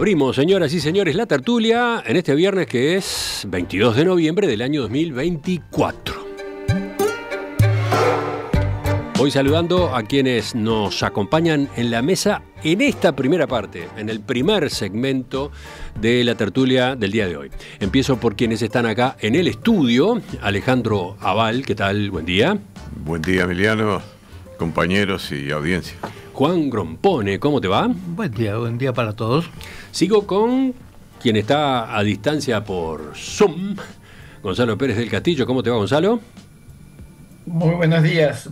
Abrimos, señoras y señores, la tertulia en este viernes que es 22 de noviembre del año 2024. Voy saludando a quienes nos acompañan en la mesa en esta primera parte, en el primer segmento de la tertulia del día de hoy. Empiezo por quienes están acá en el estudio. Alejandro Aval, ¿qué tal? Buen día. Buen día, Emiliano, compañeros y audiencia. Juan Grompone, ¿cómo te va? Buen día para todos. Sigo con quien está a distancia por Zoom, Gonzalo Pérez del Castillo. ¿Cómo te va, Gonzalo? Muy buenos días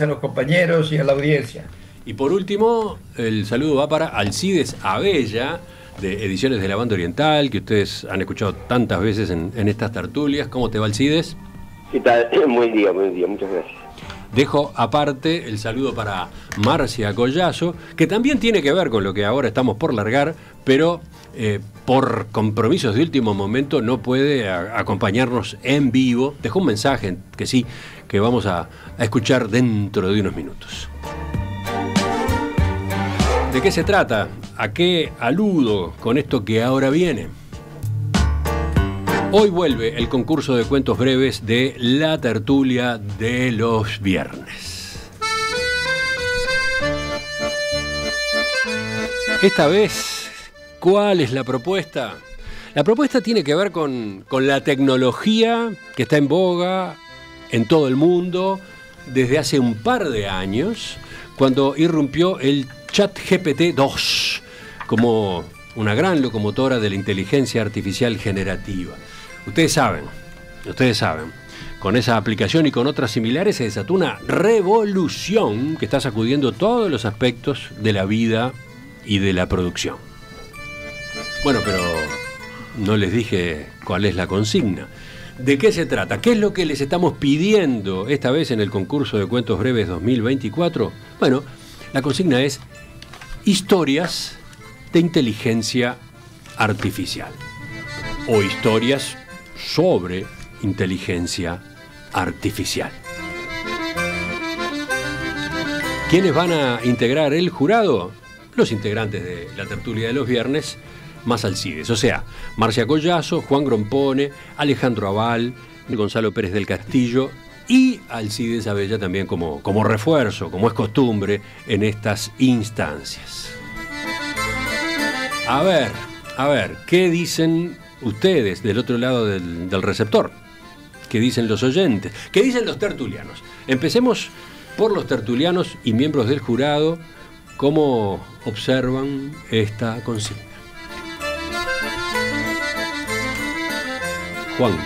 a los compañeros y a la audiencia. Y por último, el saludo va para Alcides Abella, de Ediciones de la Banda Oriental, que ustedes han escuchado tantas veces en estas tertulias. ¿Cómo te va, Alcides? ¿Qué tal? Buen día, muchas gracias. Dejo aparte el saludo para Marcia Collazo, que también tiene que ver con lo que ahora estamos por largar, pero por compromisos de último momento no puede acompañarnos en vivo. Dejó un mensaje que sí, que vamos a escuchar dentro de unos minutos. ¿De qué se trata? ¿A qué aludo con esto que ahora viene? Hoy vuelve el concurso de cuentos breves de la tertulia de los viernes. Esta vez, ¿cuál es la propuesta? La propuesta tiene que ver con la tecnología que está en boga en todo el mundo desde hace un par de años, cuando irrumpió el ChatGPT 2 como una gran locomotora de la inteligencia artificial generativa. Ustedes saben, con esa aplicación y con otras similares se desató una revolución que está sacudiendo todos los aspectos de la vida y de la producción. Bueno, pero no les dije cuál es la consigna. ¿De qué se trata? ¿Qué es lo que les estamos pidiendo esta vez en el concurso de cuentos breves 2024? Bueno, la consigna es historias de inteligencia artificial o historias sobre inteligencia artificial. ¿Quiénes van a integrar el jurado? Los integrantes de la tertulia de los viernes, más Alcides, o sea, Marcia Collazo, Juan Grompone, Alejandro Aval, Gonzalo Pérez del Castillo y Alcides Abella también como refuerzo, como es costumbre en estas instancias. A ver, ¿qué dicen ustedes del otro lado del receptor? ¿Qué dicen los oyentes? ¿Qué dicen los tertulianos? Empecemos por los tertulianos y miembros del jurado. ¿Cómo observan esta consigna? Juan,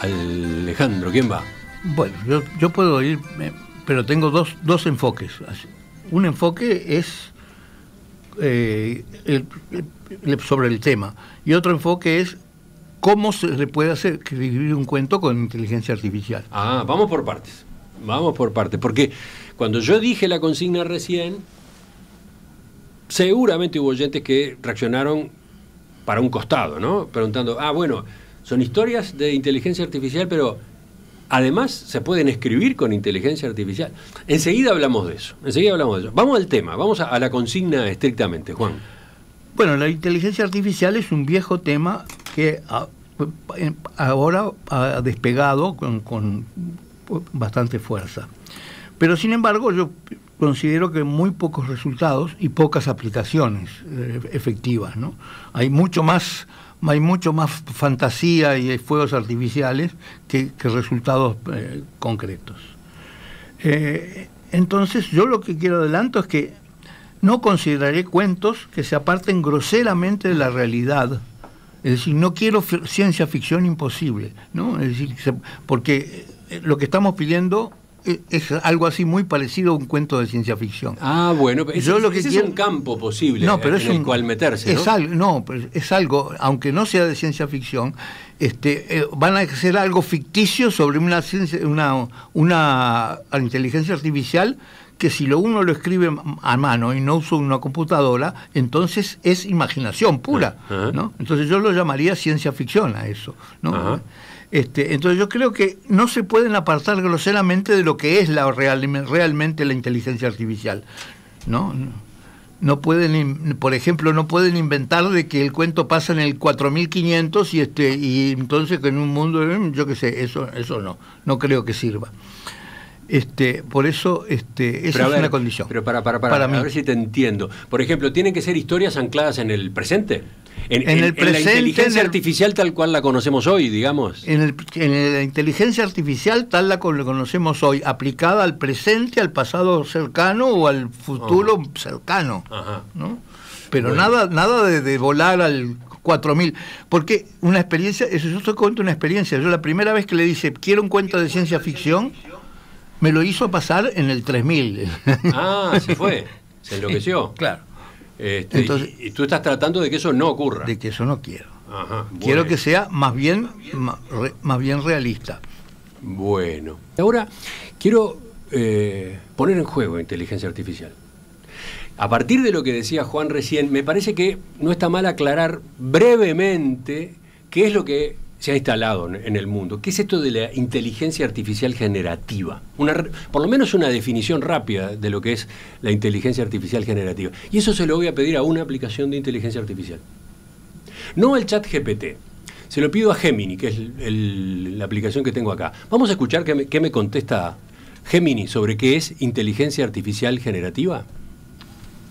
Alejandro, ¿quién va? Bueno, yo puedo ir, pero tengo dos enfoques. Un enfoque es sobre el tema, y otro enfoque es cómo se le puede escribir un cuento con inteligencia artificial. Vamos por partes, porque cuando yo dije la consigna recién, seguramente hubo oyentes que reaccionaron para un costado, ¿no? Preguntando, bueno, son historias de inteligencia artificial, pero además se pueden escribir con inteligencia artificial. Enseguida hablamos de eso. Vamos al tema, vamos a la consigna estrictamente, Juan. Bueno, la inteligencia artificial es un viejo tema que ahora ha despegado con bastante fuerza. Pero sin embargo, yo considero que muy pocos resultados y pocas aplicaciones efectivas, ¿no? Hay mucho más fantasía y fuegos artificiales que resultados concretos. Entonces, yo lo que quiero adelanto es que no consideraré cuentos que se aparten groseramente de la realidad. Es decir, no quiero ciencia ficción imposible, ¿no? Es decir, porque lo que estamos pidiendo es algo así muy parecido a un cuento de ciencia ficción. Bueno, ese es un campo posible en el cual meterse, ¿no? Es algo, aunque no sea de ciencia ficción, van a hacer algo ficticio sobre una inteligencia artificial que si uno lo escribe a mano y no usa una computadora, entonces es imaginación pura, ¿no? Entonces yo lo llamaría ciencia ficción a eso, ¿no? Entonces yo creo que no se pueden apartar groseramente de lo que es realmente la inteligencia artificial, ¿no? no pueden, por ejemplo, no pueden inventar de que el cuento pasa en el 4500 y entonces que en un mundo, yo qué sé, eso no creo que sirva. Por eso esa es una condición. Pero para mí. A ver si te entiendo. Por ejemplo, ¿tienen que ser historias ancladas en el presente? En el presente, en la inteligencia artificial tal cual la conocemos hoy, digamos. En la inteligencia artificial tal la conocemos hoy, aplicada al presente, al pasado cercano o al futuro cercano. Ajá. ¿No? Pero bueno, nada de volar al 4000, porque una experiencia, yo te cuento una experiencia. Yo la primera vez que le dije, quiero un cuento de ciencia ficción, me lo hizo pasar en el 3000. Se fue, se enloqueció. Sí, claro. Entonces, y tú estás tratando de que eso no ocurra. De que eso no quiero. Ajá, quiero que sea más bien realista. Bueno. Ahora quiero poner en juego inteligencia artificial. A partir de lo que decía Juan recién, me parece que no está mal aclarar brevemente qué es lo que se ha instalado en el mundo. ¿Qué es esto de la inteligencia artificial generativa? Por lo menos una definición rápida de lo que es la inteligencia artificial generativa. Y eso se lo voy a pedir a una aplicación de inteligencia artificial. No al ChatGPT. Se lo pido a Gemini, que es la aplicación que tengo acá. Vamos a escuchar qué me contesta Gemini sobre qué es inteligencia artificial generativa.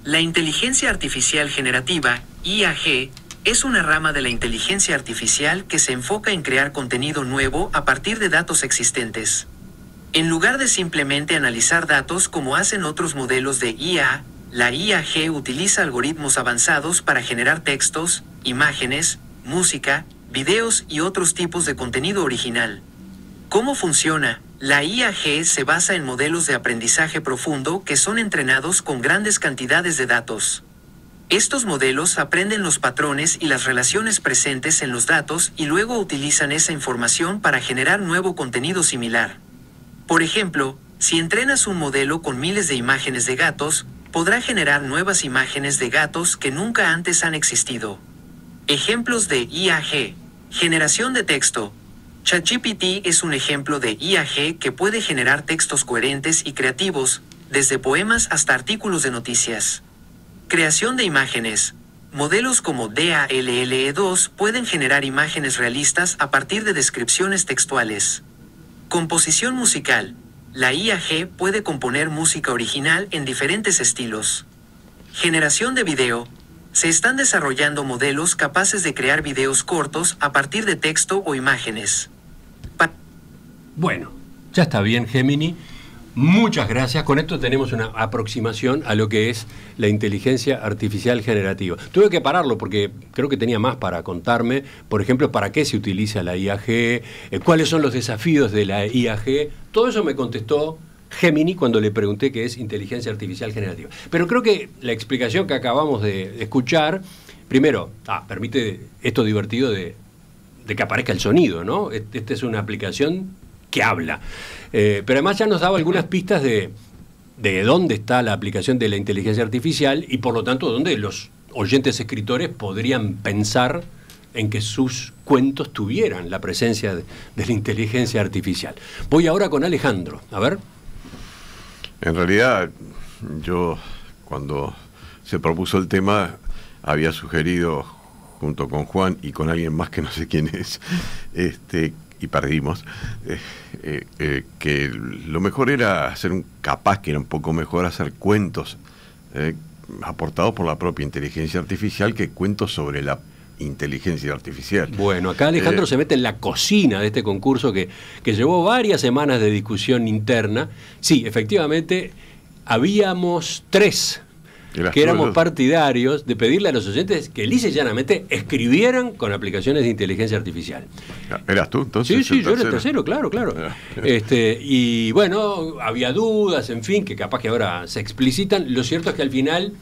La inteligencia artificial generativa, IAG, es una rama de la inteligencia artificial que se enfoca en crear contenido nuevo a partir de datos existentes. En lugar de simplemente analizar datos como hacen otros modelos de IA, la IAG utiliza algoritmos avanzados para generar textos, imágenes, música, videos y otros tipos de contenido original. ¿Cómo funciona? La IAG se basa en modelos de aprendizaje profundo que son entrenados con grandes cantidades de datos. Estos modelos aprenden los patrones y las relaciones presentes en los datos y luego utilizan esa información para generar nuevo contenido similar. Por ejemplo, si entrenas un modelo con miles de imágenes de gatos, podrá generar nuevas imágenes de gatos que nunca antes han existido. Ejemplos de IAG. Generación de texto. ChatGPT es un ejemplo de IAG que puede generar textos coherentes y creativos, desde poemas hasta artículos de noticias. Creación de imágenes. Modelos como DALL-E2 pueden generar imágenes realistas a partir de descripciones textuales. Composición musical. La IAG puede componer música original en diferentes estilos. Generación de video. Se están desarrollando modelos capaces de crear videos cortos a partir de texto o imágenes. Bueno, ya está bien, Gemini. Muchas gracias. Con esto tenemos una aproximación a lo que es la inteligencia artificial generativa. Tuve que pararlo porque creo que tenía más para contarme. Por ejemplo, ¿para qué se utiliza la IAG? ¿Cuáles son los desafíos de la IAG? Todo eso me contestó Gemini cuando le pregunté qué es inteligencia artificial generativa. Pero creo que la explicación que acabamos de escuchar, primero, permite esto divertido de que aparezca el sonido, ¿no? Esta es una aplicación que habla. Pero además ya nos daba algunas pistas de dónde está la aplicación de la inteligencia artificial y por lo tanto dónde los oyentes escritores podrían pensar en que sus cuentos tuvieran la presencia de la inteligencia artificial. Voy ahora con Alejandro, a ver. En realidad, yo cuando se propuso el tema había sugerido junto con Juan y con alguien más que no sé quién es, y perdimos, que lo mejor era capaz que era un poco mejor hacer cuentos aportados por la propia inteligencia artificial que cuentos sobre la inteligencia artificial. Bueno, acá Alejandro se mete en la cocina de este concurso que llevó varias semanas de discusión interna. Sí, efectivamente, habíamos 3 que éramos partidarios de pedirle a los oyentes que lisa y llanamente escribieran con aplicaciones de inteligencia artificial. ¿Eras tú entonces? Sí, yo era el tercero, claro. Y bueno, había dudas, en fin, que capaz que ahora se explicitan. Lo cierto es que al final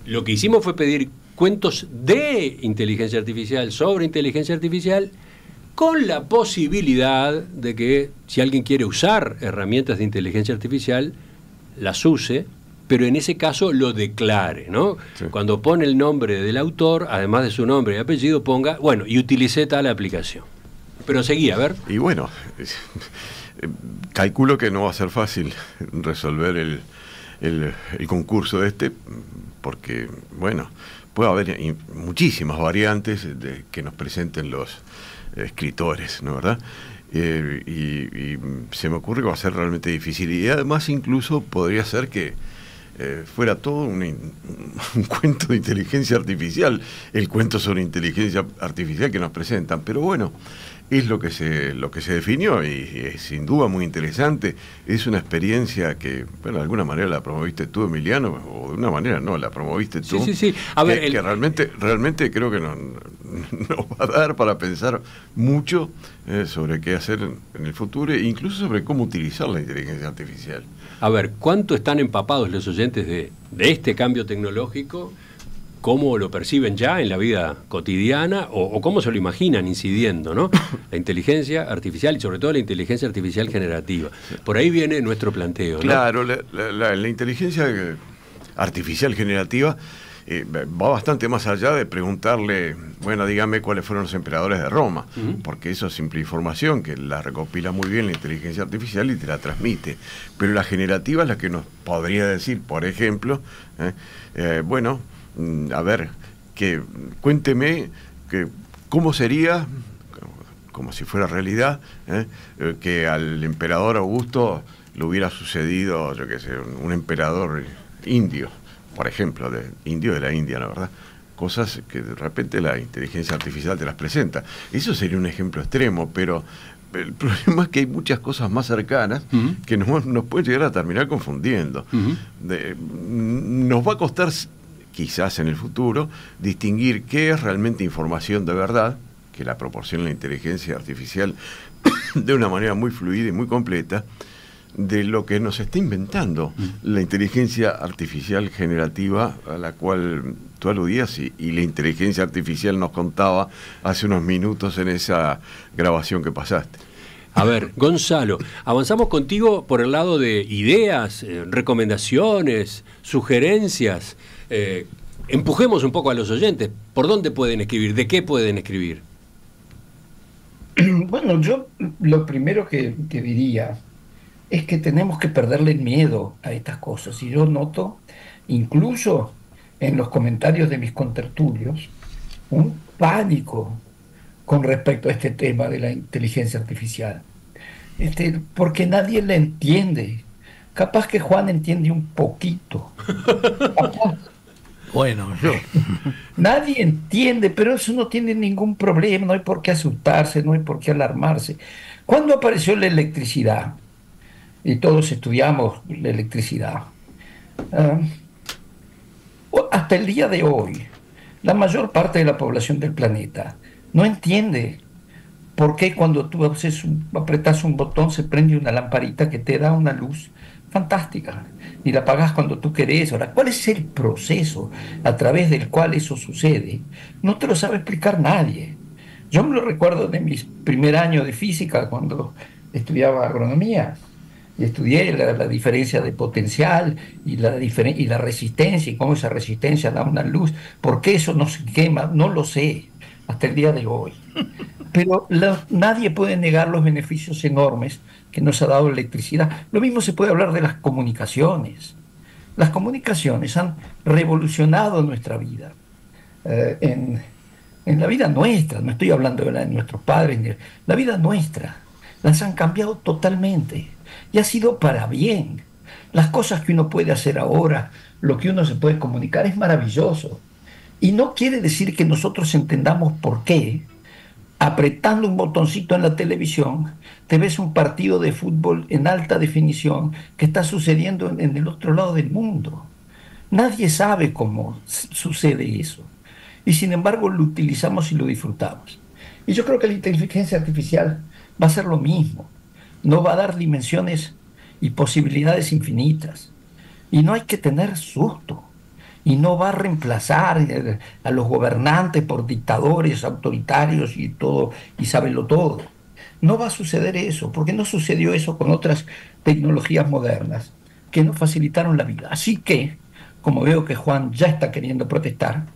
lo que hicimos fue pedir cuentos de inteligencia artificial, sobre inteligencia artificial, con la posibilidad de que si alguien quiere usar herramientas de inteligencia artificial, las use, pero en ese caso lo declare, ¿no? Sí. Cuando pone el nombre del autor, además de su nombre y apellido, ponga, bueno, y utilicé tal aplicación. Pero seguí, a ver. Y bueno, calculo que no va a ser fácil resolver el concurso porque, bueno, puede haber muchísimas variantes que nos presenten los escritores, ¿no, verdad? Y se me ocurre que va a ser realmente difícil. Y además incluso podría ser que fuera todo un cuento de inteligencia artificial, el cuento sobre inteligencia artificial que nos presentan. Pero bueno, es lo que se definió y es sin duda muy interesante. Es una experiencia que, bueno, de alguna manera la promoviste tú, Emiliano, o de una manera no, la promoviste tú. Sí. A ver, que realmente creo que nos va a dar para pensar mucho sobre qué hacer en el futuro e incluso sobre cómo utilizar la inteligencia artificial. A ver, ¿cuánto están empapados los oyentes de este cambio tecnológico? ¿Cómo lo perciben ya en la vida cotidiana o cómo se lo imaginan incidiendo, ¿no? La inteligencia artificial y sobre todo la inteligencia artificial generativa. Por ahí viene nuestro planteo, ¿no? Claro, la inteligencia artificial generativa va bastante más allá de preguntarle, bueno, dígame cuáles fueron los emperadores de Roma, porque eso es simple información que la recopila muy bien la inteligencia artificial y te la transmite. Pero la generativa es la que nos podría decir, por ejemplo, bueno, a ver, cuénteme cómo sería, como si fuera realidad, que al emperador Augusto le hubiera sucedido, yo qué sé, un emperador indio, por ejemplo, indio de la India, ¿no, verdad? Cosas que de repente la inteligencia artificial te las presenta. Eso sería un ejemplo extremo, pero el problema es que hay muchas cosas más cercanas que nos pueden llegar a terminar confundiendo. Nos va a costar, quizás en el futuro, distinguir qué es realmente información de verdad, que la proporciona la inteligencia artificial de una manera muy fluida y muy completa, de lo que nos está inventando la inteligencia artificial generativa a la cual tú aludías y la inteligencia artificial nos contaba hace unos minutos en esa grabación que pasaste. A ver, Gonzalo, avanzamos contigo por el lado de ideas, recomendaciones, sugerencias. Empujemos un poco a los oyentes. ¿Por dónde pueden escribir? ¿De qué pueden escribir? Bueno, yo lo primero que diría es que tenemos que perderle el miedo a estas cosas. Y yo noto, incluso en los comentarios de mis contertulios, un pánico con respecto a este tema de la inteligencia artificial. Porque nadie la entiende. Capaz que Juan entiende un poquito. Bueno, yo. Nadie entiende, pero eso no tiene ningún problema, no hay por qué asustarse, no hay por qué alarmarse. ¿Cuándo apareció la electricidad? Y todos estudiamos la electricidad. Hasta el día de hoy, la mayor parte de la población del planeta no entiende por qué cuando tú apretas un botón se prende una lamparita que te da una luz fantástica y la apagas cuando tú querés. Ahora, ¿cuál es el proceso a través del cual eso sucede? No te lo sabe explicar nadie. Yo me lo recuerdo de mi primer año de física cuando estudiaba agronomía. Y estudié la diferencia de potencial y la resistencia y cómo esa resistencia da una luz. ¿Por qué eso no se quema? No lo sé hasta el día de hoy. Pero nadie puede negar los beneficios enormes que nos ha dado la electricidad. Lo mismo se puede hablar de las comunicaciones. Las comunicaciones han revolucionado nuestra vida. En la vida nuestra, no estoy hablando de la de nuestros padres, la vida nuestra, las han cambiado totalmente. Y ha sido para bien. Las cosas que uno puede hacer ahora, lo que uno se puede comunicar, es maravilloso. Y no quiere decir que nosotros entendamos por qué, apretando un botoncito en la televisión, te ves un partido de fútbol en alta definición que está sucediendo en el otro lado del mundo. Nadie sabe cómo sucede eso. Y sin embargo lo utilizamos y lo disfrutamos. Y yo creo que la inteligencia artificial va a ser lo mismo. No va a dar dimensiones y posibilidades infinitas. Y no hay que tener susto. Y no va a reemplazar a los gobernantes por dictadores autoritarios y todo, y sábelo todo. No va a suceder eso, porque no sucedió eso con otras tecnologías modernas que nos facilitaron la vida. Así que, como veo que Juan ya está queriendo protestar,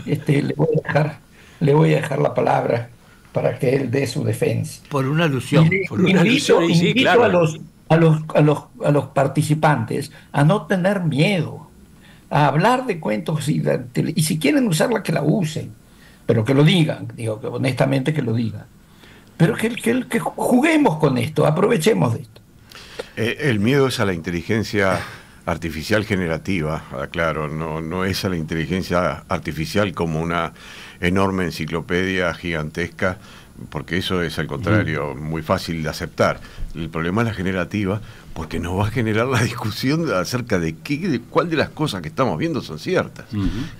le voy a dejar la palabra para que él dé su defensa. Por una alusión. Invito a a los participantes a no tener miedo, a hablar de cuentos y si quieren usarla, que la usen, pero que lo digan, digo, que honestamente que lo digan. Pero que juguemos con esto, aprovechemos de esto. El miedo es a la inteligencia artificial generativa, claro, no es a la inteligencia artificial como una enorme enciclopedia gigantesca, porque eso es al contrario muy fácil de aceptar. El problema es la generativa, porque nos va a generar la discusión acerca de cuál de las cosas que estamos viendo son ciertas,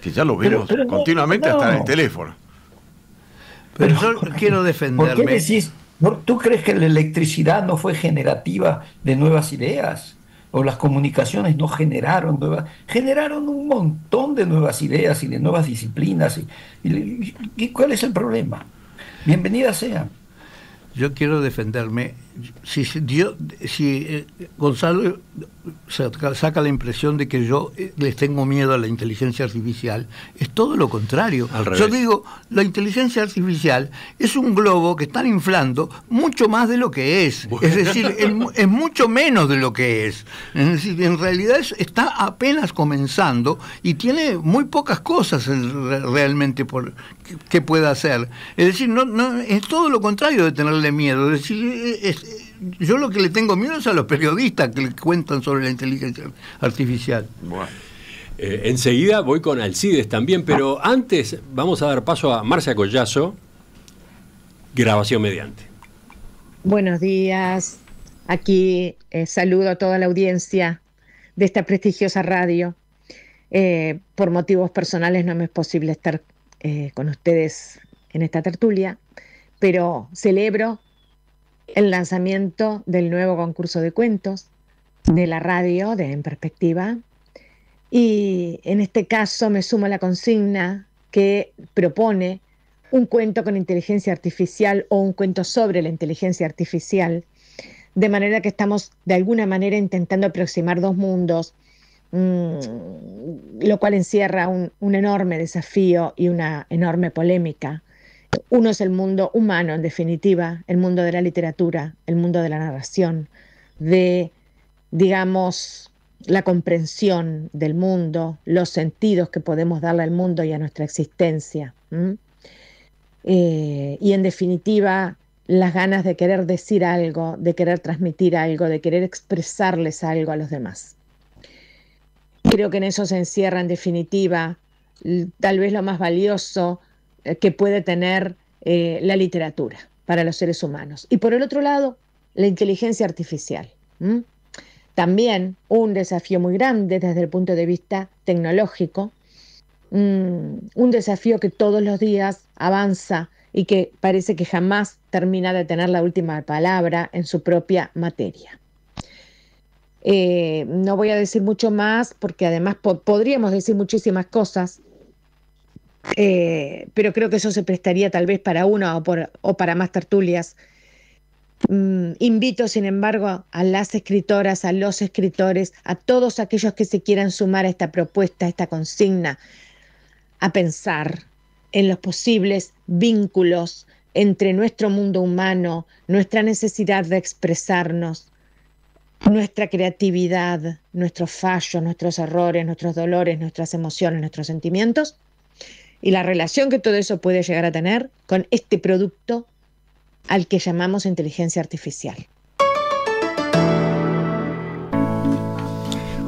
que ya lo vemos pero continuamente hasta en el teléfono. Pero yo quiero defenderme. ¿Por qué decís? ¿Tú crees que la electricidad no fue generativa de nuevas ideas? ¿O las comunicaciones no generaron nuevas? Generaron un montón de nuevas ideas y de nuevas disciplinas. ¿Y cuál es el problema? Bienvenida sea. Yo quiero defenderme. Si Gonzalo saca la impresión de que yo les tengo miedo a la inteligencia artificial, es todo lo contrario. Yo digo, la inteligencia artificial es un globo que están inflando mucho más de lo que es. Bueno. Es decir, es mucho menos de lo que es. Es decir, en realidad está apenas comenzando y tiene muy pocas cosas realmente que pueda hacer. Es decir, no es todo lo contrario de tenerle miedo. Es decir, yo lo que le tengo miedo es a los periodistas que le cuentan sobre la inteligencia artificial. Bueno. Enseguida voy con Alcides también, pero antes vamos a dar paso a Marcia Collazo, grabación mediante. Buenos días, aquí saludo a toda la audiencia de esta prestigiosa radio. Por motivos personales no me es posible estar con ustedes en esta tertulia, pero celebro el lanzamiento del nuevo concurso de cuentos de la radio de En Perspectiva, y en este caso me sumo a la consigna que propone un cuento con inteligencia artificial o un cuento sobre la inteligencia artificial, de manera que estamos de alguna manera intentando aproximar dos mundos, lo cual encierra un enorme desafío y una enorme polémica. Uno es el mundo humano, en definitiva, el mundo de la literatura, el mundo de la narración, de, digamos, la comprensión del mundo, los sentidos que podemos darle al mundo y a nuestra existencia. Y en definitiva, las ganas de querer decir algo, de querer transmitir algo, de querer expresarles algo a los demás. Creo que en eso se encierra, en definitiva, tal vez lo más valioso que puede tener la literatura para los seres humanos. Y por el otro lado, la inteligencia artificial. También un desafío muy grande desde el punto de vista tecnológico, un desafío que todos los días avanza y que parece que jamás termina de tener la última palabra en su propia materia. No voy a decir mucho más porque además podríamos decir muchísimas cosas, pero creo que eso se prestaría tal vez para una o para más tertulias. Invito, sin embargo, a las escritoras, a los escritores, a todos aquellos que se quieran sumar a esta propuesta, a esta consigna, a pensar en los posibles vínculos entre nuestro mundo humano, nuestra necesidad de expresarnos, nuestra creatividad, nuestros fallos, nuestros errores, nuestros dolores, nuestras emociones, nuestros sentimientos, y la relación que todo eso puede llegar a tener con este producto al que llamamos inteligencia artificial.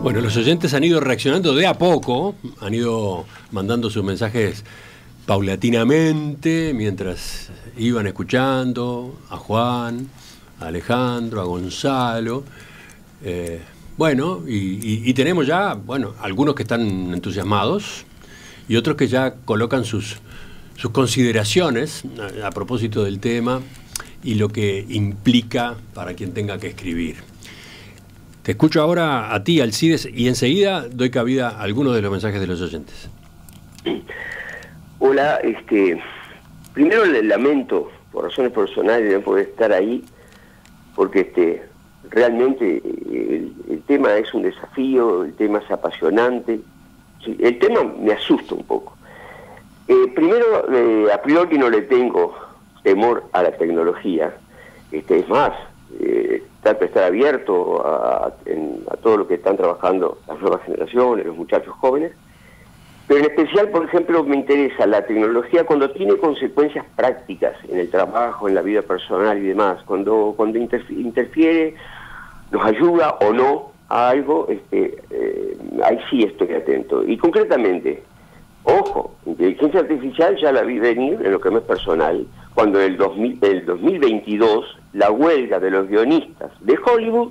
Bueno, los oyentes han ido reaccionando de a poco, han ido mandando sus mensajes paulatinamente mientras iban escuchando a Juan, a Alejandro, a Gonzalo. Y tenemos ya, algunos que están entusiasmados y otros que ya colocan sus consideraciones a propósito del tema y lo que implica para quien tenga que escribir. Te escucho ahora a ti, Alcides, y enseguida doy cabida a algunos de los mensajes de los oyentes. Hola, primero le lamento por razones personales de no poder estar ahí, porque realmente el tema es un desafío, el tema es apasionante, sí, el tema me asusta un poco. Primero, a priori no le tengo temor a la tecnología, es más, trato de estar abierto a todo lo que están trabajando las nuevas generaciones, los muchachos jóvenes, pero en especial, por ejemplo, me interesa la tecnología cuando tiene consecuencias prácticas en el trabajo, en la vida personal y demás, cuando interfiere, nos ayuda o no a algo, ahí sí estoy atento. Y concretamente, ojo, inteligencia artificial ya la vi venir en lo que me es personal, cuando el 2022, la huelga de los guionistas de Hollywood,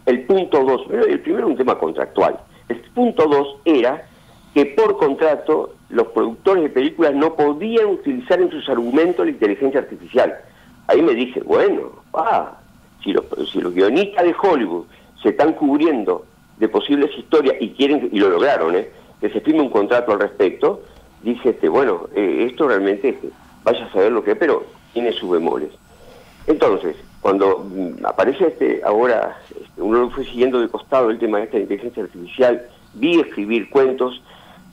el punto 2, el primero un tema contractual, el punto 2 era que por contrato los productores de películas no podían utilizar en sus argumentos la inteligencia artificial. Ahí me dije, bueno, si los guionistas de Hollywood se están cubriendo de posibles historias y quieren, y lo lograron, que se firme un contrato al respecto, dije, bueno, esto realmente, vaya a saber lo que es, pero tiene sus bemoles. Entonces, cuando aparece ahora, uno lo fue siguiendo de costado el tema de esta inteligencia artificial, vi escribir cuentos,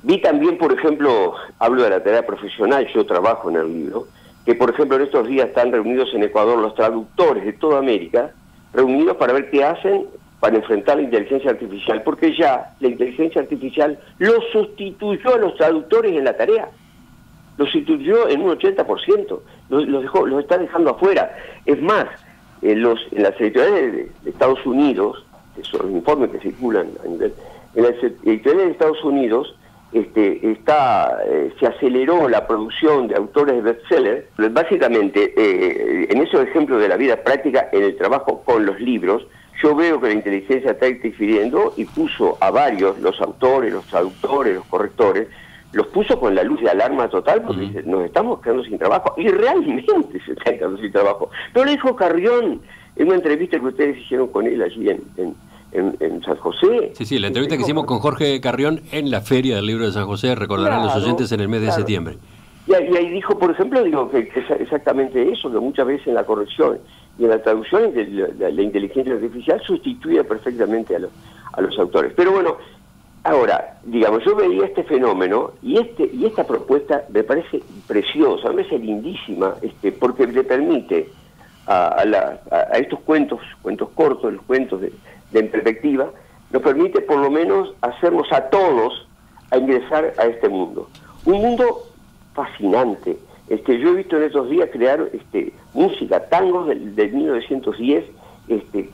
vi también, por ejemplo, hablo de la tarea profesional, yo trabajo en el libro, que por ejemplo en estos días están reunidos en Ecuador los traductores de toda América, reunidos para ver qué hacen para enfrentar la inteligencia artificial, porque ya la inteligencia artificial los sustituyó a los traductores en la tarea, los sustituyó en un 80%, los está dejando afuera. Es más, en las editoriales de Estados Unidos, que son los informes que circulan a nivel, en las editoriales de Estados Unidos se aceleró la producción de autores de bestseller. Básicamente, en esos ejemplos de la vida práctica, en el trabajo con los libros, yo veo que la inteligencia está interfiriendo y puso a varios, los autores, los traductores, los correctores, los puso con la luz de alarma total porque dice, nos estamos quedando sin trabajo, y realmente se están quedando sin trabajo. Pero lo dijo Carrión en una entrevista que ustedes hicieron con él allí en San José. Sí, la entrevista que hicimos con Jorge Carrión en la Feria del Libro de San José, recordarán los oyentes, en el mes de septiembre. Y ahí dijo, por ejemplo, que es exactamente eso, que muchas veces en la corrección y en la traducción la inteligencia artificial sustituye perfectamente a los autores. Pero bueno, ahora, digamos, yo veía este fenómeno y esta propuesta me parece preciosa, me parece lindísima, porque le permite a estos cuentos cortos, los cuentos de perspectiva, nos permite por lo menos hacernos a todos a ingresar a este mundo. Un mundo fascinante. Yo he visto en estos días crear música, tangos del 1910,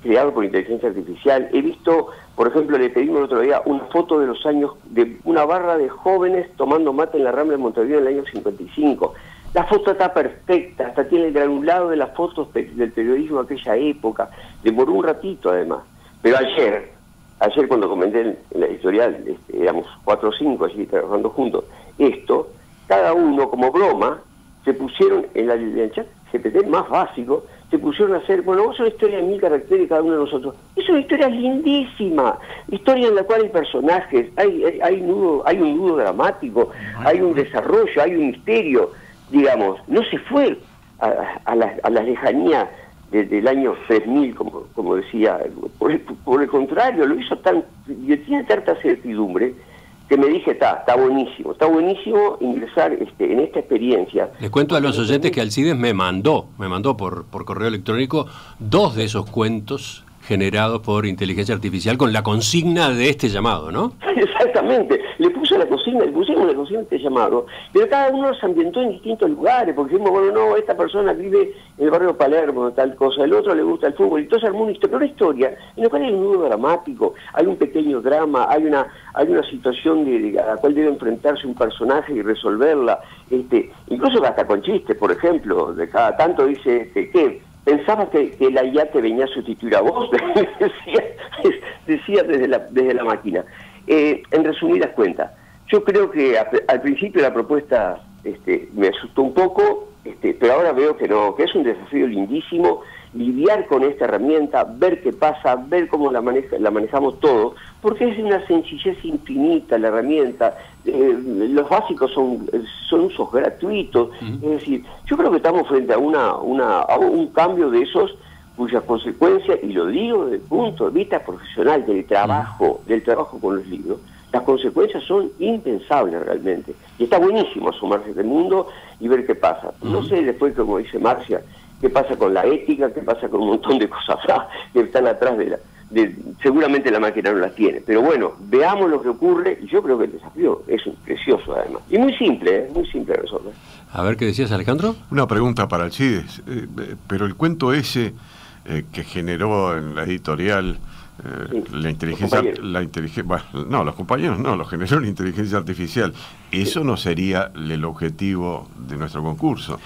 creado por inteligencia artificial. He visto, por ejemplo, le pedimos el otro día una foto de los años, de una barra de jóvenes tomando mate en la Rambla de Montevideo en el año 55. La foto está perfecta, hasta tiene el granulado de las fotos del periodismo de aquella época. Demoró un ratito además. Pero ayer cuando comenté en la editorial, éramos 4 o 5 allí trabajando juntos, cada uno como broma, se pusieron en el chat GPT más básico, se pusieron a hacer, vamos a una historia de 1000 caracteres cada uno de nosotros. Es una historia lindísima, historia en la cual hay personajes, hay un nudo dramático, hay un desarrollo, hay un misterio, digamos, no se fue a la lejanía del año 3000, como decía, por el contrario, lo hizo tiene tanta certidumbre que me dije, está buenísimo ingresar en esta experiencia. Les cuento a los oyentes que Alcides me mandó por correo electrónico 2 de esos cuentos generados por inteligencia artificial con la consigna de este llamado, ¿no? Exactamente, le pusimos la consigna de este llamado, pero cada uno se ambientó en distintos lugares, porque dijimos, bueno, no, esta persona vive en el barrio Palermo, tal cosa, el otro le gusta el fútbol, y todo se armó una historia en la cual hay un nudo dramático, hay un pequeño drama, hay una situación a la cual debe enfrentarse un personaje y resolverla, incluso hasta con chistes, por ejemplo, de cada tanto dice, ¿qué? ¿Pensabas que la IA te venía a sustituir a vos? decía desde la máquina. En resumidas cuentas, yo creo que al principio la propuesta me asustó un poco, pero ahora veo que no, que es un desafío lindísimo, lidiar con esta herramienta, ver qué pasa, ver cómo la manejamos todos, porque es de una sencillez infinita la herramienta, los básicos son usos gratuitos, es decir, yo creo que estamos frente a un cambio de esos cuyas consecuencias, y lo digo desde el punto de vista profesional del trabajo con los libros, las consecuencias son impensables realmente. Y está buenísimo asomarse del mundo y ver qué pasa. No sé después, como dice Marcia, qué pasa con la ética, qué pasa con un montón de cosas que están atrás seguramente la máquina no las tiene, pero bueno, veamos lo que ocurre, y yo creo que el desafío es precioso además, y muy simple de resolver. A ver, ¿qué decías, Alejandro? Una pregunta para Alcides, pero el cuento ese que generó en la editorial la inteligencia, bueno, no, los compañeros no, lo generó la inteligencia artificial, eso no sería el objetivo de nuestro concurso.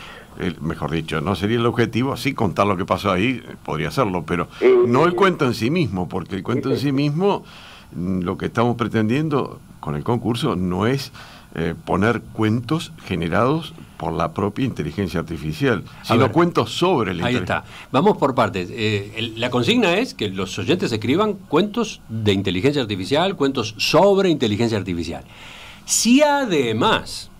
Mejor dicho, no sería el objetivo, sí contar lo que pasó ahí, podría serlo, pero no el cuento en sí mismo, porque el cuento en sí mismo, lo que estamos pretendiendo con el concurso no es poner cuentos generados por la propia inteligencia artificial, sino cuentos sobre la inteligencia. Ahí está. Vamos por partes. La consigna es que los oyentes escriban cuentos de inteligencia artificial, cuentos sobre inteligencia artificial. Si además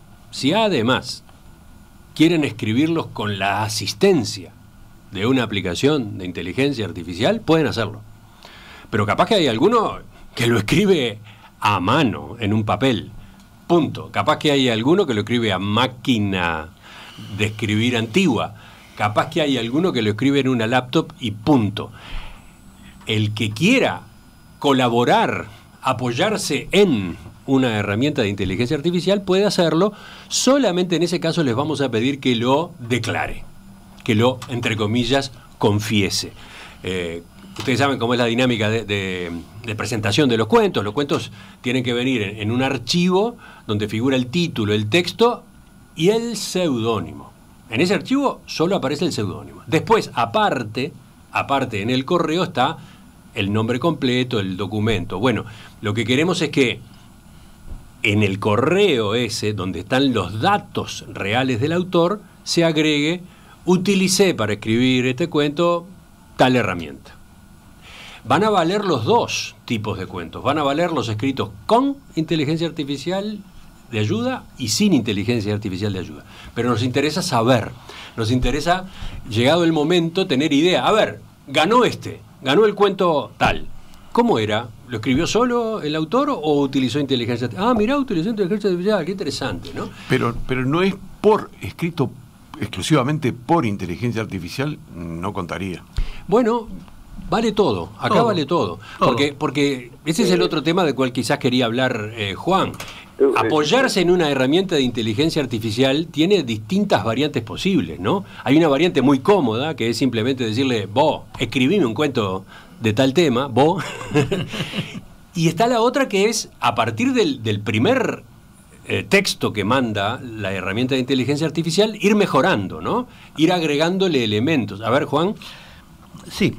quieren escribirlos con la asistencia de una aplicación de inteligencia artificial, pueden hacerlo. Pero capaz que hay alguno que lo escribe a mano, en un papel, punto. Capaz que hay alguno que lo escribe a máquina de escribir antigua. Capaz que hay alguno que lo escribe en una laptop y punto. El que quiera colaborar, apoyarse en una herramienta de inteligencia artificial puede hacerlo, solamente en ese caso les vamos a pedir que lo declare, que lo, entre comillas, confiese. Ustedes saben cómo es la dinámica de presentación de los cuentos. Los cuentos tienen que venir en un archivo donde figura el título, el texto y el seudónimo. En ese archivo solo aparece el seudónimo. Después, aparte en el correo está el nombre completo, el documento. Bueno, lo que queremos es que en el correo ese, donde están los datos reales del autor, se agregue: utilicé para escribir este cuento tal herramienta. Van a valer los dos tipos de cuentos. Van a valer los escritos con inteligencia artificial de ayuda y sin inteligencia artificial de ayuda. Pero nos interesa saber, nos interesa, llegado el momento, tener idea. A ver, ganó el cuento tal. ¿Cómo era? ¿Lo escribió solo el autor o utilizó inteligencia artificial? Ah, mirá, utilizó inteligencia artificial, qué interesante, ¿no? Pero no es escrito exclusivamente por inteligencia artificial, no contaría. Bueno, vale todo, acá vale todo. Porque ese es el otro tema del cual quizás quería hablar Juan. Apoyarse en una herramienta de inteligencia artificial tiene distintas variantes posibles, ¿no? Hay una variante muy cómoda, que es simplemente decirle: vos, escribime un cuento de tal tema, vos. Y está la otra, que es, a partir del primer texto que manda la herramienta de inteligencia artificial, ir mejorando, ¿no? Ir agregándole elementos. A ver, Juan. Sí,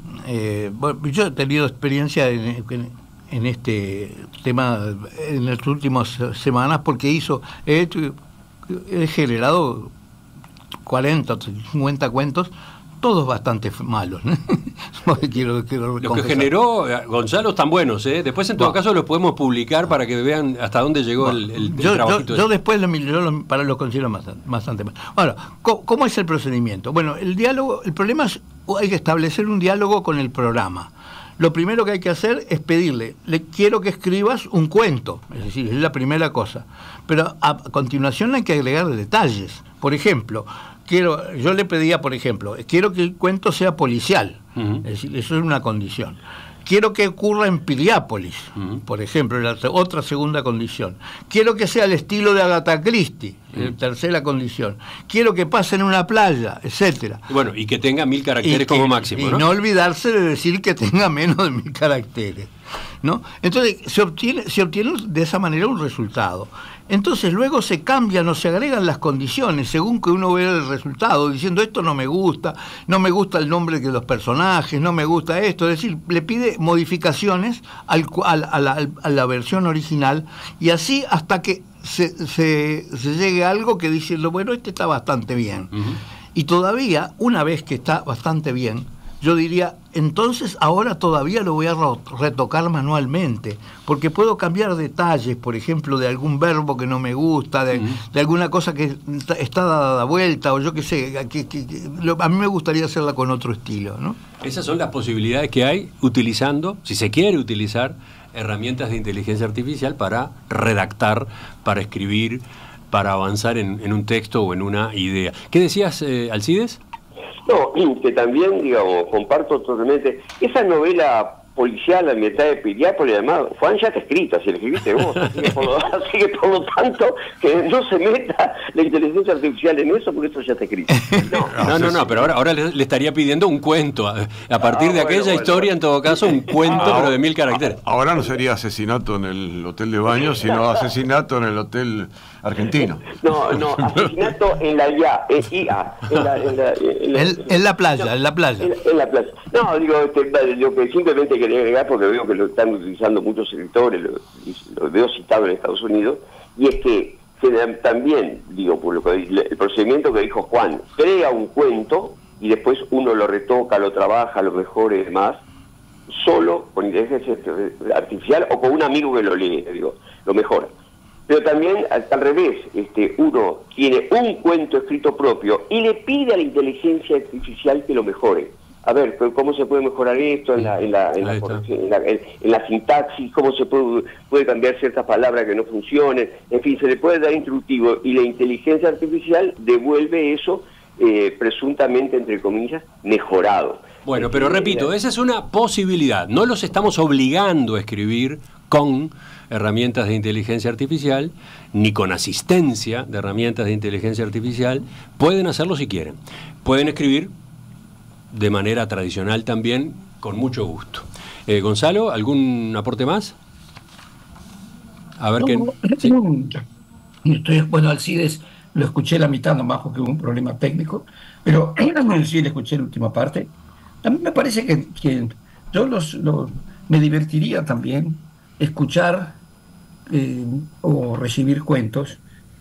bueno, yo he tenido experiencia en este tema en las últimas semanas, porque he generado 40 o 50 cuentos, todos bastante malos, ¿no? Los que generó Gonzalo están buenos, ¿eh? Después, en todo caso, los podemos publicar para que vean hasta dónde llegó el trabajito. Yo después los considero bastante más. Ahora, ¿cómo es el procedimiento? Bueno, el problema es: hay que establecer un diálogo con el programa. Lo primero que hay que hacer es pedirle: quiero que escribas un cuento, es decir, es la primera cosa. Pero a continuación hay que agregar detalles. Por ejemplo, yo le pedía, quiero que el cuento sea policial, es decir, eso es una condición. Quiero que ocurra en Piriápolis, por ejemplo, la otra segunda condición. Quiero que sea el estilo de Agatha Christie, tercera condición. Quiero que pase en una playa, etcétera. Bueno, y que tenga 1000 caracteres como máximo, ¿no? Y no olvidarse de decir que tenga menos de 1000 caracteres, ¿no? Entonces se obtiene de esa manera un resultado. Entonces luego se cambian o se agregan las condiciones según que uno vea el resultado, diciendo: esto no me gusta el nombre de los personajes, no me gusta esto. Es decir, le pide modificaciones a la versión original, y así hasta que se llegue a algo que dice: bueno, este está bastante bien. Y todavía, una vez que está bastante bien, yo diría: entonces ahora todavía lo voy a retocar manualmente, porque puedo cambiar detalles, por ejemplo, de algún verbo que no me gusta, de alguna cosa que está dada vuelta, o yo qué sé, a mí me gustaría hacerla con otro estilo, ¿no? Esas son las posibilidades que hay utilizando, si se quiere utilizar, herramientas de inteligencia artificial para redactar, para escribir, para avanzar en un texto o en una idea. ¿Qué decías, Alcides? No, que también, digamos, comparto totalmente esa novela policial ambientada de Piriápolis, además, Juan, ya está escrita, si la escribiste vos, así que por lo tanto, que no se meta la inteligencia artificial en eso, porque eso ya está escrito. No, pero ahora le estaría pidiendo un cuento, a partir de aquella historia, en todo caso, un cuento, pero de 1000 caracteres. Ahora no sería asesinato en el hotel de baño, sino asesinato en el hotel argentino. No, asesinato en la IA, en la playa. En la playa. No, digo, lo que simplemente quería agregar, porque veo que lo están utilizando muchos escritores, lo veo citado en Estados Unidos, y es que también, digo, por lo que el procedimiento que dijo Juan, crea un cuento y después uno lo retoca, lo trabaja, lo mejora y demás, solo con inteligencia artificial o con un amigo que lo lee, digo, lo mejora. Pero también al revés, uno tiene un cuento escrito propio y le pide a la inteligencia artificial que lo mejore. A ver, ¿cómo se puede mejorar esto en la sintaxis? ¿Cómo se puede cambiar ciertas palabras que no funcionen? En fin, se le puede dar instructivo y la inteligencia artificial devuelve eso presuntamente, entre comillas, mejorado. Bueno, pero repito, esa es una posibilidad. No los estamos obligando a escribir con herramientas de inteligencia artificial, ni con asistencia de herramientas de inteligencia artificial. Pueden hacerlo si quieren. Pueden escribir de manera tradicional también, con mucho gusto. Gonzalo, ¿algún aporte más? A ver qué... ¿Sí? Bueno, Alcides lo escuché la mitad nomás porque hubo un problema técnico, pero sí le escuché la última parte. A mí me parece que yo me divertiría también escuchar o recibir cuentos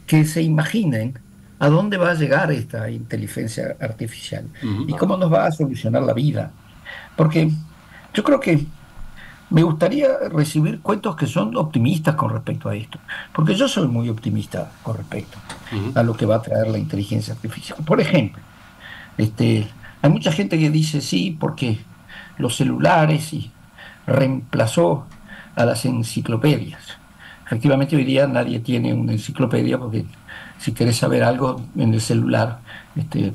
que se imaginen a dónde va a llegar esta inteligencia artificial y cómo nos va a solucionar la vida. Porque yo creo que me gustaría recibir cuentos que son optimistas con respecto a esto, porque yo soy muy optimista con respecto a lo que va a traer la inteligencia artificial. Por ejemplo, hay mucha gente que dice sí, porque los celulares reemplazó a las enciclopedias. Efectivamente, hoy día nadie tiene una enciclopedia porque si querés saber algo en el celular,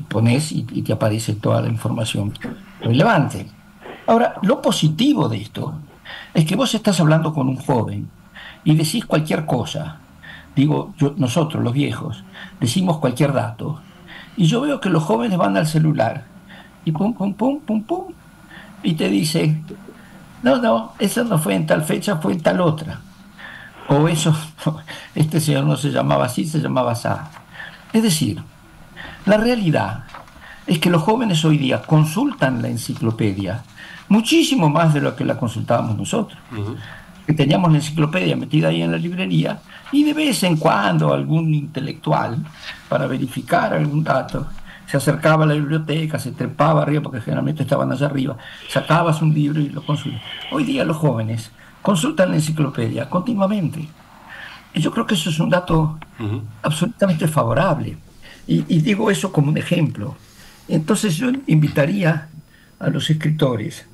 pones y te aparece toda la información relevante. Ahora, lo positivo de esto es que vos estás hablando con un joven y decís cualquier cosa. Digo, nosotros los viejos decimos cualquier dato y yo veo que los jóvenes van al celular y pum, pum, pum, pum, pum, y te dice, no, eso no fue en tal fecha, fue en tal otra. O eso, este señor no se llamaba así, se llamaba así. Es decir, la realidad es que los jóvenes hoy día consultan la enciclopedia muchísimo más de lo que la consultábamos nosotros. Que teníamos la enciclopedia metida ahí en la librería y de vez en cuando algún intelectual, para verificar algún dato, se acercaba a la biblioteca, se trepaba arriba, porque generalmente estaban allá arriba, sacabas un libro y lo consultabas. Hoy día los jóvenes consultan la enciclopedia continuamente. Y yo creo que eso es un dato absolutamente favorable. Y digo eso como un ejemplo. Entonces yo invitaría a los escritores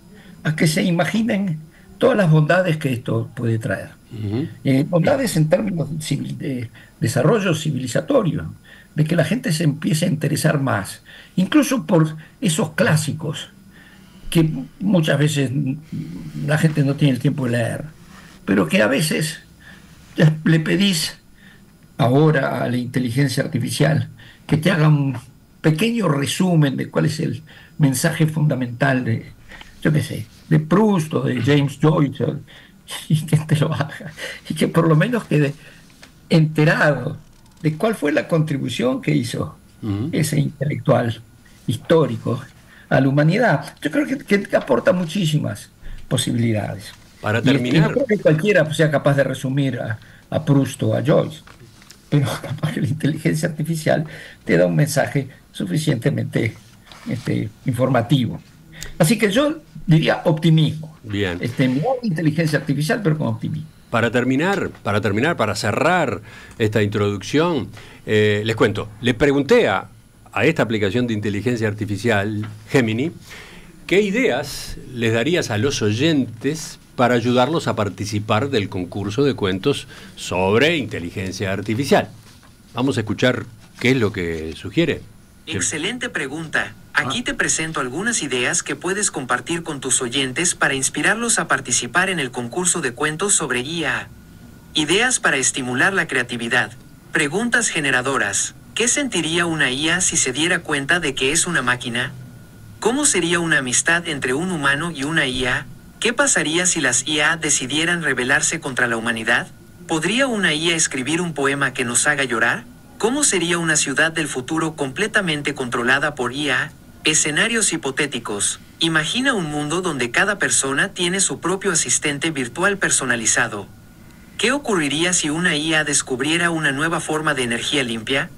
a que se imaginen todas las bondades que esto puede traer. Bondades en términos de desarrollo civilizatorio, de que la gente se empiece a interesar más, incluso por esos clásicos que muchas veces la gente no tiene el tiempo de leer, pero que a veces le pedís ahora a la inteligencia artificial que te haga un pequeño resumen de cuál es el mensaje fundamental de, yo qué sé, de Proust o de James Joyce, y que te lo haga, y que por lo menos quede enterado de cuál fue la contribución que hizo ese intelectual histórico a la humanidad. Yo creo que aporta muchísimas posibilidades. Para terminar... no creo que cualquiera sea capaz de resumir a Proust o a Joyce, pero capaz que la inteligencia artificial te da un mensaje suficientemente informativo. Así que yo diría optimismo. Bien. No inteligencia artificial, pero con optimismo. Para terminar, para cerrar esta introducción, les cuento, le pregunté a esta aplicación de inteligencia artificial, Gemini, ¿qué ideas les darías a los oyentes para ayudarlos a participar del concurso de cuentos sobre inteligencia artificial? Vamos a escuchar qué es lo que sugiere. Excelente pregunta. Aquí te presento algunas ideas que puedes compartir con tus oyentes para inspirarlos a participar en el concurso de cuentos sobre IA. Ideas para estimular la creatividad. Preguntas generadoras. ¿Qué sentiría una IA si se diera cuenta de que es una máquina? ¿Cómo sería una amistad entre un humano y una IA? ¿Qué pasaría si las IA decidieran rebelarse contra la humanidad? ¿Podría una IA escribir un poema que nos haga llorar? ¿Cómo sería una ciudad del futuro completamente controlada por IA? Escenarios hipotéticos. Imagina un mundo donde cada persona tiene su propio asistente virtual personalizado. ¿Qué ocurriría si una IA descubriera una nueva forma de energía limpia?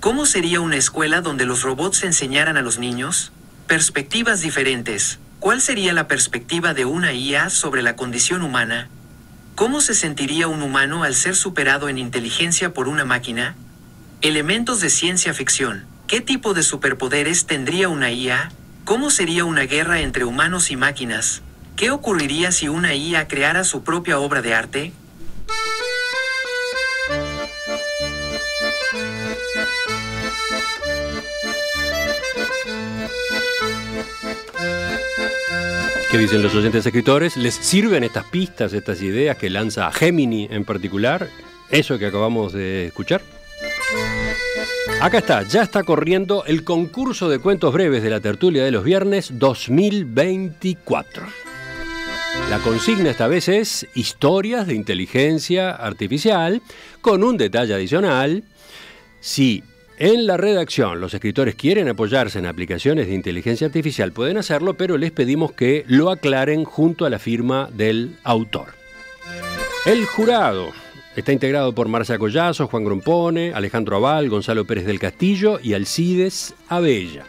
¿Cómo sería una escuela donde los robots enseñaran a los niños? Perspectivas diferentes. ¿Cuál sería la perspectiva de una IA sobre la condición humana? ¿Cómo se sentiría un humano al ser superado en inteligencia por una máquina? Elementos de ciencia ficción. ¿Qué tipo de superpoderes tendría una IA? ¿Cómo sería una guerra entre humanos y máquinas? ¿Qué ocurriría si una IA creara su propia obra de arte? ¿Qué dicen los oyentes escritores? ¿Les sirven estas pistas, estas ideas que lanza Gemini en particular? ¿Eso que acabamos de escuchar? Acá está, ya está corriendo el concurso de cuentos breves de la tertulia de los viernes 2024. La consigna esta vez es historias de inteligencia artificial, con un detalle adicional. Si en la redacción los escritores quieren apoyarse en aplicaciones de inteligencia artificial, pueden hacerlo, pero les pedimos que lo aclaren junto a la firma del autor. El jurado está integrado por Marcia Collazo, Juan Grompone, Alejandro Aval, Gonzalo Pérez del Castillo y Alcides Abella.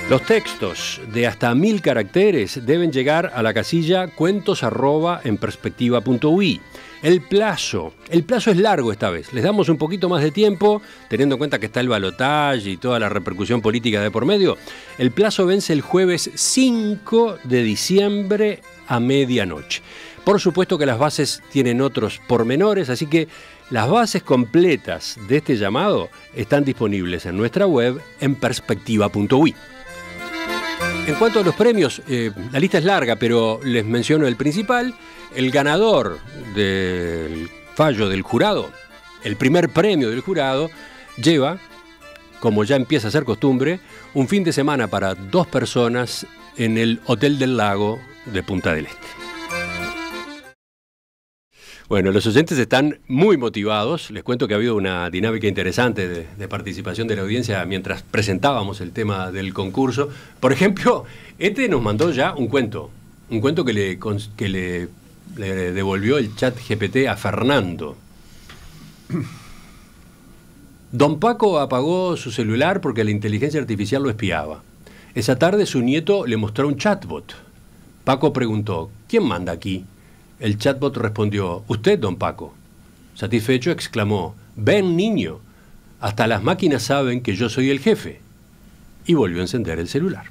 Los textos de hasta 1000 caracteres deben llegar a la casilla cuentos@enperspectiva.ui. El plazo es largo esta vez. Les damos un poquito más de tiempo, teniendo en cuenta que está el balotaje y toda la repercusión política de por medio. El plazo vence el jueves 5 de diciembre a medianoche. Por supuesto que las bases tienen otros pormenores, así que las bases completas de este llamado están disponibles en nuestra web en perspectiva.ui. En cuanto a los premios, la lista es larga, pero les menciono el principal. El ganador del fallo del jurado, el primer premio del jurado, lleva, como ya empieza a ser costumbre, un fin de semana para 2 personas en el Hotel del Lago de Punta del Este. Bueno, los oyentes están muy motivados. Les cuento que ha habido una dinámica interesante de participación de la audiencia mientras presentábamos el tema del concurso. Por ejemplo, nos mandó ya un cuento que le devolvió el chat GPT a Fernando. Don Paco apagó su celular porque la inteligencia artificial lo espiaba. Esa tarde su nieto le mostró un chatbot. Paco preguntó, ¿quién manda aquí? El chatbot respondió, usted, don Paco. Satisfecho exclamó, ven niño, hasta las máquinas saben que yo soy el jefe. Y volvió a encender el celular.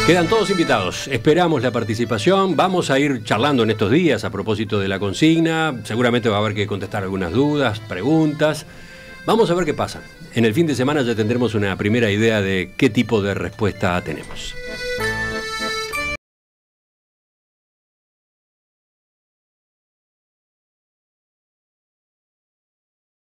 Quedan todos invitados, esperamos la participación, vamos a ir charlando en estos días a propósito de la consigna, seguramente va a haber que contestar algunas dudas, preguntas, vamos a ver qué pasa. En el fin de semana ya tendremos una primera idea de qué tipo de respuesta tenemos.